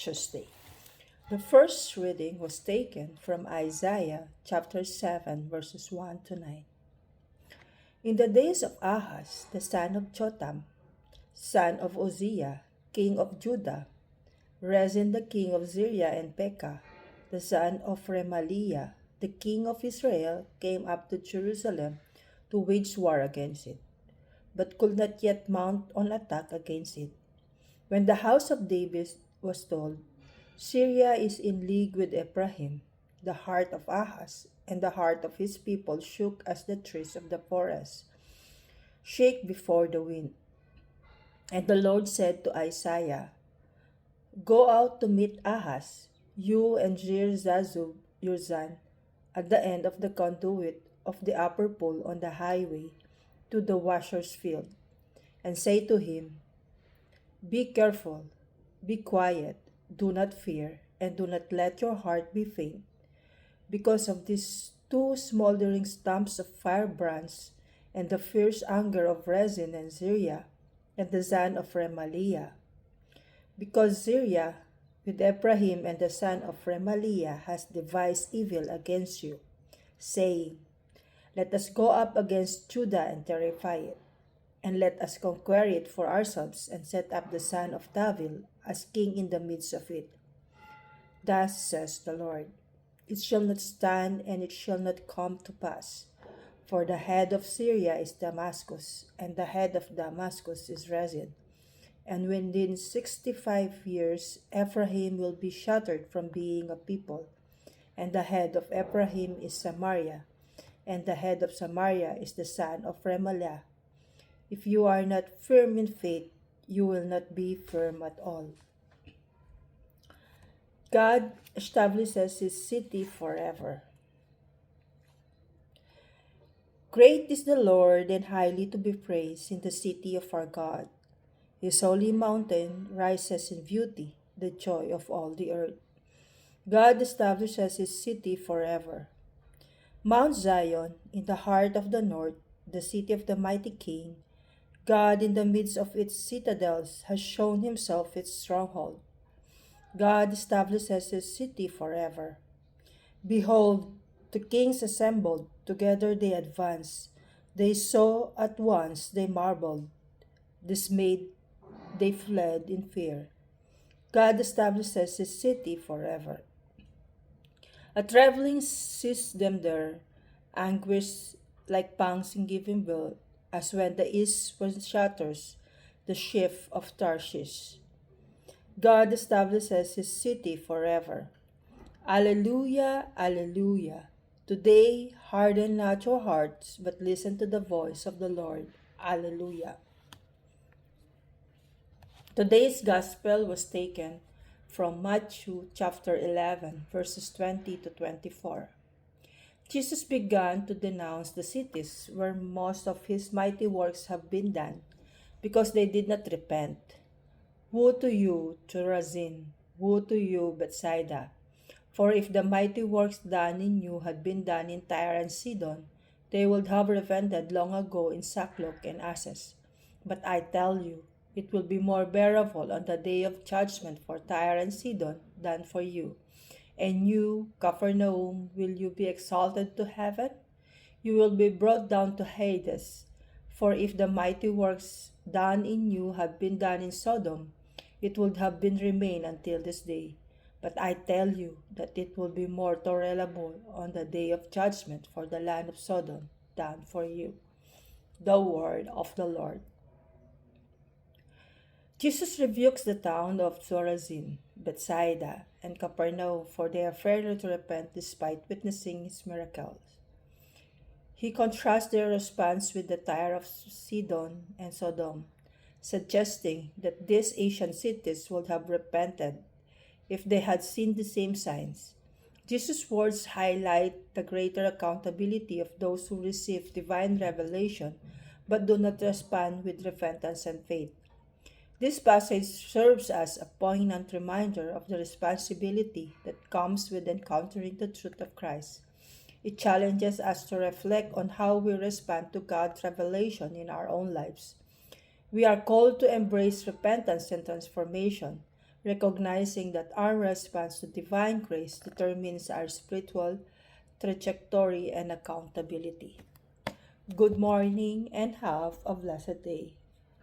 Tuesday. The first reading was taken from Isaiah chapter 7, verses 1 to 9. In the days of Ahaz, the son of Jotham, son of Uzziah, king of Judah, Rezin the king of Syria and Pekah, the son of Remaliah, the king of Israel, came up to Jerusalem to wage war against it, but could not yet mount on attack against it. When the house of David was told, Syria is in league with Ephraim, the heart of Ahaz and the heart of his people shook as the trees of the forest shake before the wind. And the Lord said to Isaiah, Go out to meet Ahaz, you and Zazub your son, at the end of the conduit of the upper pool on the highway to the washer's field, and say to him, Be careful, be quiet, do not fear, and do not let your heart be faint, because of these two smoldering stumps of firebrands, and the fierce anger of Rezin and Syria, and the son of Remaliah. Because Syria, with Ephraim and the son of Remaliah, has devised evil against you, saying, Let us go up against Judah and terrify it, and let us conquer it for ourselves, and set up the son of David as king in the midst of it. Thus says the Lord, It shall not stand, and it shall not come to pass. For the head of Syria is Damascus, and the head of Damascus is Rezin. And within 65 years Ephraim will be shattered from being a people, and the head of Ephraim is Samaria, and the head of Samaria is the son of Remaliah. If you are not firm in faith, you will not be firm at all. God establishes his city forever. Great is the Lord and highly to be praised in the city of our God. His holy mountain rises in beauty, the joy of all the earth. God establishes his city forever. Mount Zion, in the heart of the north, the city of the mighty king, God in the midst of its citadels has shown himself its stronghold. God establishes his city forever. Behold, the kings assembled, together they advanced. They saw at once, they marveled. Dismayed, they fled in fear. God establishes his city forever. A traveling seized them there, anguish like pangs in giving birth, as when the east wind shatters the ship of Tarshish. God establishes his city forever. Alleluia, alleluia. Today, harden not your hearts, but listen to the voice of the Lord. Alleluia. Today's gospel was taken from Matthew chapter 11, verses 20 to 24. Jesus began to denounce the cities where most of his mighty works have been done, because they did not repent. Woe to you, Chorazin! Woe to you, Bethsaida! For if the mighty works done in you had been done in Tyre and Sidon, they would have repented long ago in sackcloth and ashes. But I tell you, it will be more bearable on the day of judgment for Tyre and Sidon than for you. And you, Capernaum, will you be exalted to heaven? You will be brought down to Hades. For if the mighty works done in you had been done in Sodom, it would have been remained until this day. But I tell you that it will be more tolerable on the day of judgment for the land of Sodom than for you. The word of the Lord. Jesus rebukes the town of Chorazin, Bethsaida, and Capernaum for their failure to repent despite witnessing his miracles. He contrasts their response with the Tyre of Sidon and Sodom, suggesting that these ancient cities would have repented if they had seen the same signs. Jesus' words highlight the greater accountability of those who receive divine revelation but do not respond with repentance and faith. This passage serves as a poignant reminder of the responsibility that comes with encountering the truth of Christ. It challenges us to reflect on how we respond to God's revelation in our own lives. We are called to embrace repentance and transformation, recognizing that our response to divine grace determines our spiritual trajectory and accountability. Good morning and have a blessed day.